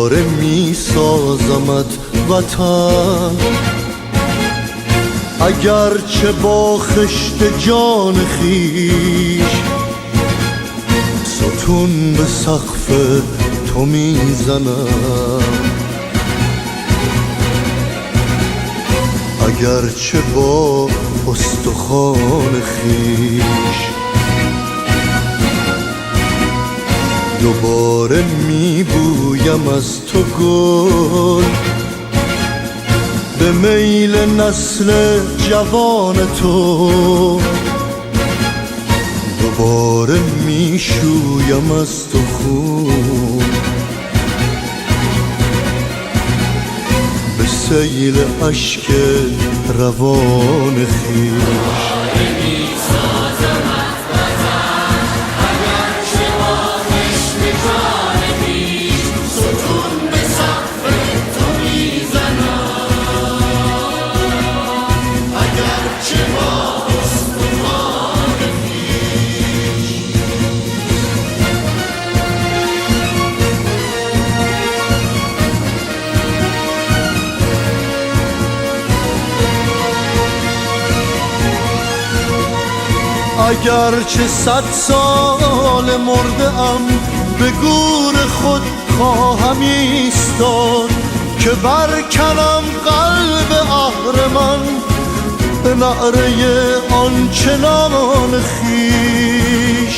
دوباره می سازمت وطن، اگرچه با خشت جان خیش ستون به سقف تو میزنم، اگرچه با استخوان خیش دوباره میبویم از تو گل، به میل نسل جوان تو دوباره میشویم از تو خون، به سیل اشک روان خویش. اگرچه 100 سال مرده ام به گور خود خواهم ایستاد، که برکنم قلب اهرمن به نعره آنچنان خویش.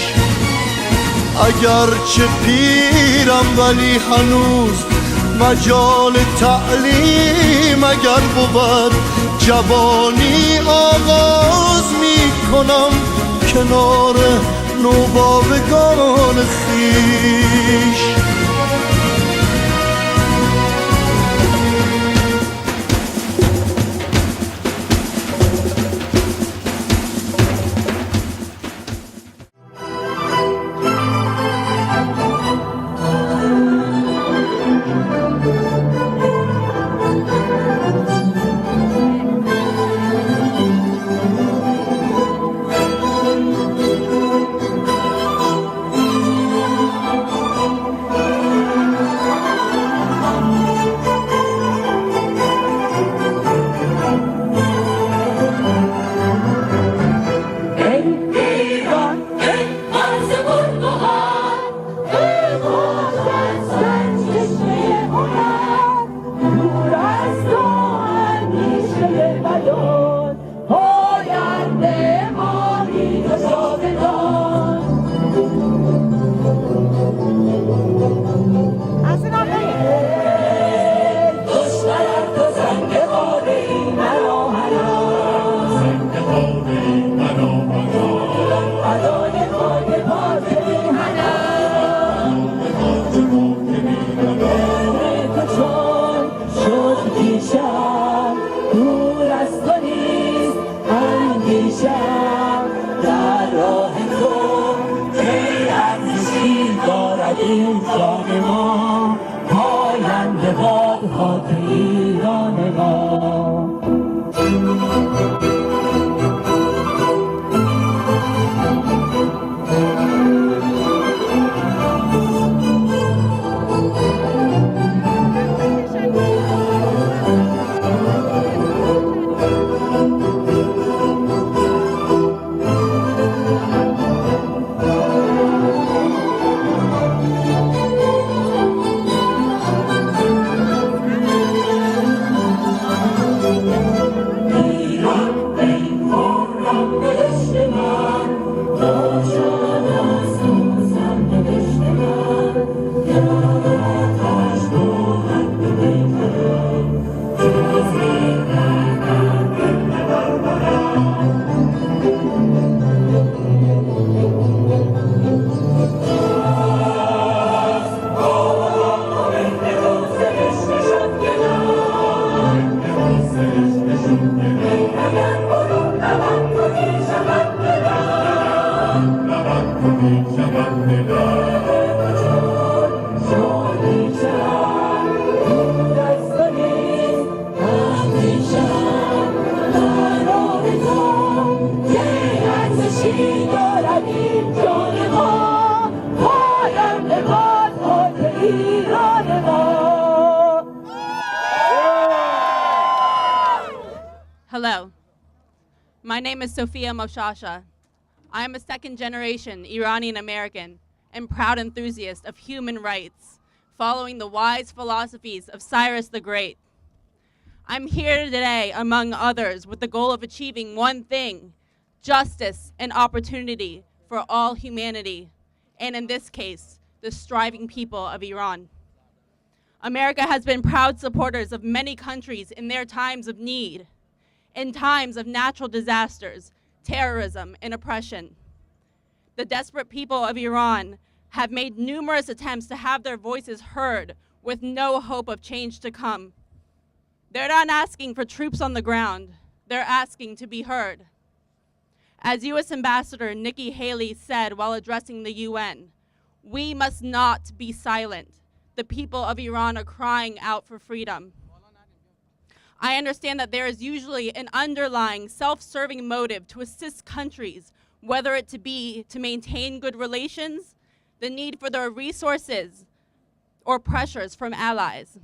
اگرچه پیرم ولی هنوز مجال تعلیم اگر بود، جوانی آغاز می کنم کنار نوباوگان خویش. این جان ما پاینده باد خاک ایران ما. ایران ما Hello, my name is Sophia Moshasha. I am a second-generation Iranian American and proud enthusiast of human rights, following the wise philosophies of Cyrus the Great. I'm here today, among others, with the goal of achieving one thing: justice and opportunity for all humanity, and in this case, the striving people of Iran. America has been proud supporters of many countries in their times of need, in times of natural disasters, terrorism, and oppression. The desperate people of Iran have made numerous attempts to have their voices heard with no hope of change to come. They're not asking for troops on the ground. They're asking to be heard. As U.S. Ambassador Nikki Haley said while addressing the UN, we must not be silent. The people of Iran are crying out for freedom. I understand that there is usually an underlying self-serving motive to assist countries, whether it to be to maintain good relations, the need for their resources, or pressures from allies.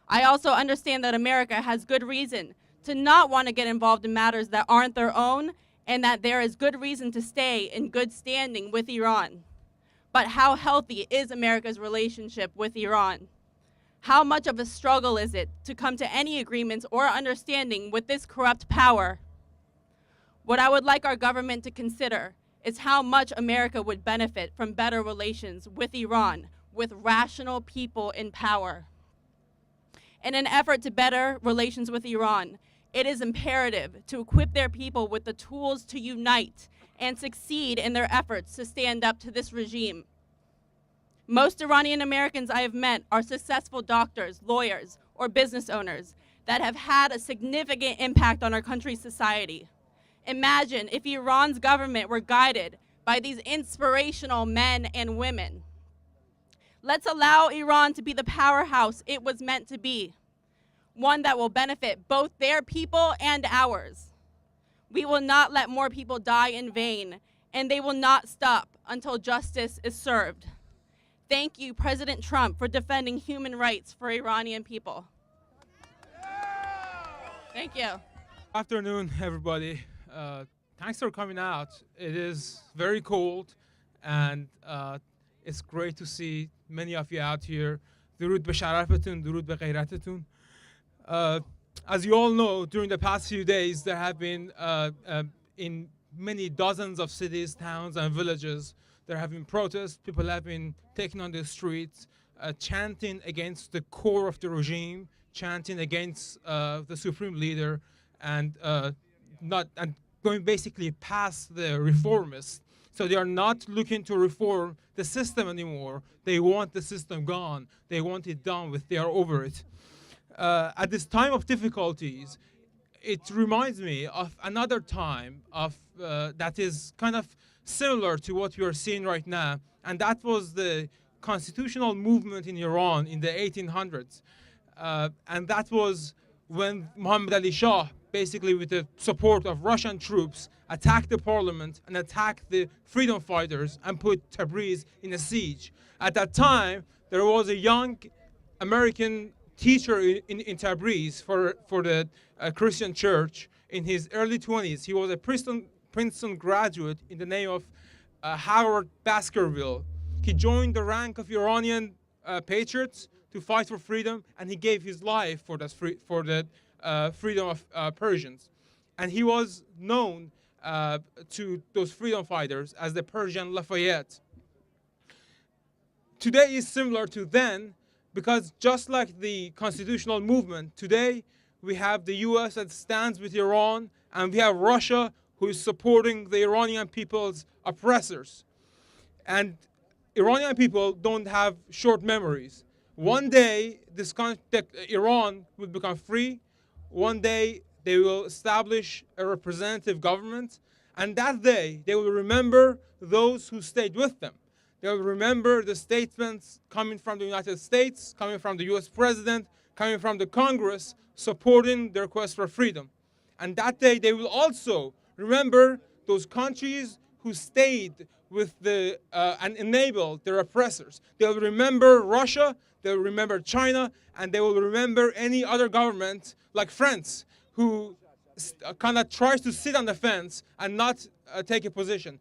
I also understand that America has good reason to not want to get involved in matters that aren't their own, and that there is good reason to stay in good standing with Iran. But how healthy is America's relationship with Iran? How much of a struggle is it to come to any agreements or understanding with this corrupt power? What I would like our government to consider is how much America would benefit from better relations with Iran, with rational people in power. In an effort to better relations with Iran, it is imperative to equip their people with the tools to unite and succeed in their efforts to stand up to this regime. Most Iranian Americans I have met are successful doctors, lawyers, or business owners that have had a significant impact on our country's society. Imagine if Iran's government were guided by these inspirational men and women. Let's allow Iran to be the powerhouse it was meant to be, one that will benefit both their people and ours. We will not let more people die in vain, and they will not stop until justice is served. Thank you, President Trump, for defending human rights for Iranian people. Thank you. Afternoon, everybody. Thanks for coming out. It is very cold, and it's great to see many of you out here. درود به شرفتون, درود به غیرتتون. As you all know, during the past few days, there have been in many dozens of cities, towns, and villages, there have been protests. People have been taken on the streets, chanting against the core of the regime, chanting against the supreme leader, and going basically past the reformists. So they are not looking to reform the system anymore. They want the system gone. They want it done with. They are over it. At this time of difficulties, it reminds me of another time that is kind of similar to what we are seeing right now, and that was the constitutional movement in Iran in the 1800s. And that was when Muhammad Ali Shah, basically with the support of Russian troops, attacked the parliament and attacked the freedom fighters and put Tabriz in a siege. At that time, there was a young American teacher in Tabriz for the Christian church in his early 20s. He was a Princeton graduate in the name of Howard Baskerville. He joined the rank of Iranian patriots to fight for freedom, and he gave his life for the freedom of Persians. And he was known to those freedom fighters as the Persian Lafayette. Today is similar to then, because just like the constitutional movement, today we have the US that stands with Iran, and we have Russia who is supporting the Iranian people's oppressors. And Iranian people don't have short memories. One day, Iran will become free. One day, they will establish a representative government. And that day, they will remember those who stayed with them. They will remember the statements coming from the United States, coming from the US president, coming from the Congress, supporting their quest for freedom. And that day, they will also remember those countries who stayed with and enabled their oppressors. They will remember Russia, they will remember China, and they will remember any other government like France who kind of tries to sit on the fence and not take a position.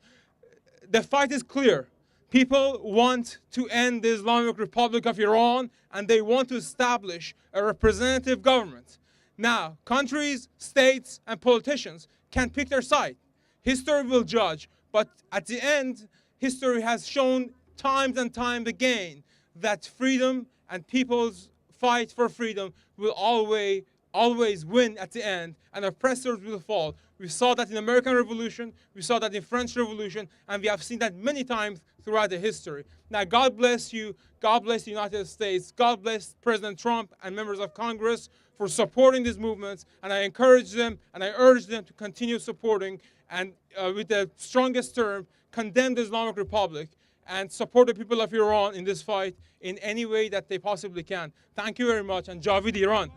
The fight is clear. People want to end the Islamic Republic of Iran, and they want to establish a representative government. Now, countries, states, and politicians can pick their side. History will judge, but at the end, history has shown times and time again that freedom and people's fight for freedom will always win at the end, and oppressors will fall. We saw that in the American Revolution, we saw that in the French Revolution, and we have seen that many times throughout the history. Now, God bless you. God bless the United States. God bless President Trump and members of Congress for supporting these movements, and I encourage them and I urge them to continue supporting and with the strongest term, condemn the Islamic Republic and support the people of Iran in this fight in any way that they possibly can. Thank you very much, and Javid Iran.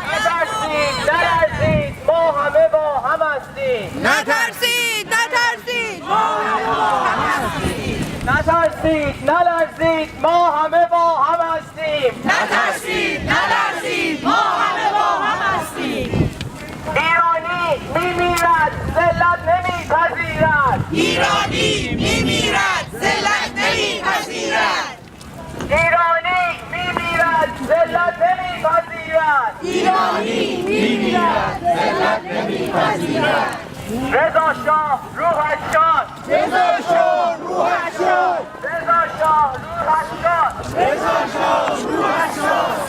نترسید نلرزید ما همه با هم هستیم نترسید نترسید ما همه با هم هستیم نترسید نلرزید ما همه با هم هستیم نترسید نلرزید ما همه با هم هستیم ایرانی میمیرد ذلت نمیپذیرد ایرانی میمیرد ذلت نمیپذیرد ایرانی میمیرد ذلت نمیپذیرد ایرانی میمیرد ذلت نمیپذیرد رضا شاه روحش شاد رضا شاه روحش شاد رضا شاه روحش شاد رضا شاه روحش شاد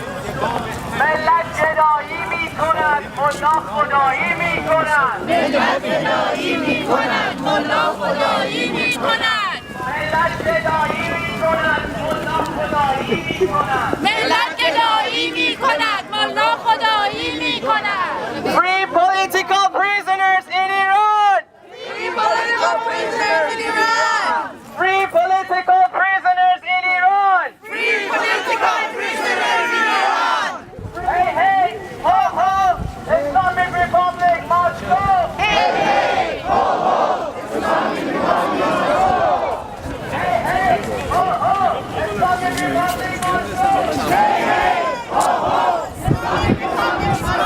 ملت گدایی میکند ملا خدایی میکند ملت گدایی میکند ملا خدایی میکند ملت گدایی میکند ملا خدایی میکند ملت گدایی میکند ملا خدایی میکند Free political prisoners in Iran! Free political prisoners in Iran! Free political prisoners in Iran! Free political prisoners in Iran! Hey, hey, ho, ho! Islamic Republic must go! Hey, hey, ho, ho! Islamic Republic must go! Hey, hey, ho, ho! Islamic Republic must go! Hey, hey, ho, ho! Islamic Republic must go!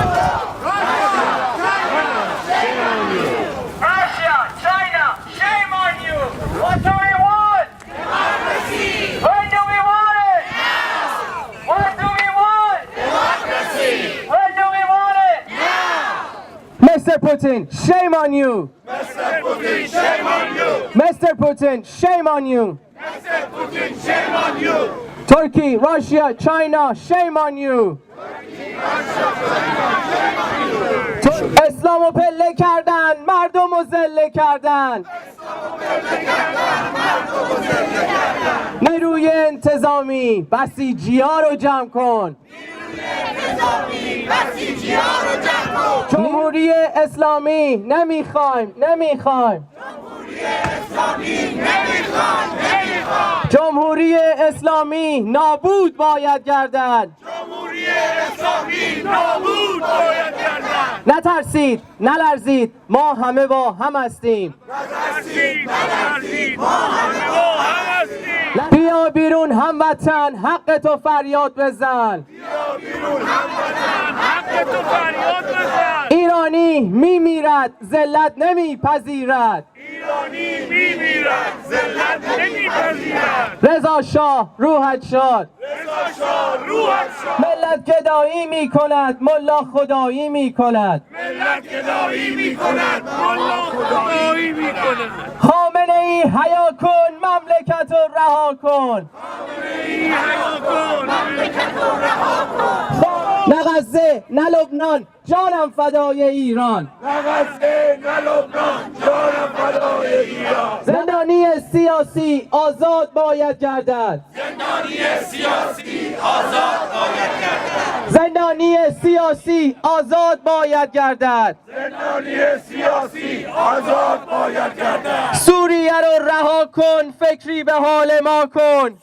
Russia, China, shame on you! What do we want? Democracy! When do we want it? Now! What do we want? Democracy! When do we want it? Now! Mr. Putin, shame on you! Mr. Putin, shame on you! Mr. Putin, shame on you! Mr. Putin, shame on you! Turkey, Russia, China, shame on you! اسلامو پله کردن مردمو ذله کردن نیروی انتظامی بسیجی‌ها رو جمع کن جمهوری اسلامی نمیخوایم جمهوری اسلامی نابود باید گردد نترسید نلرزید ما همه با هم هستیم بیا بیرون هموطن حق تو فریاد بزن ایرانی میمیرد ذلت نمیپذیرد رضا شاه روحت شاد ملت گدایی میکند ملا خدایی میکند خامنه ای حیا کن مملکت رو رها کن نه غزه نه لبنان جانم فدای ایران زندانی سیاسی آزاد باید گردد زندانی سیاسی آزاد باید گردد سوریه رو رها کن فکری به حال ما کن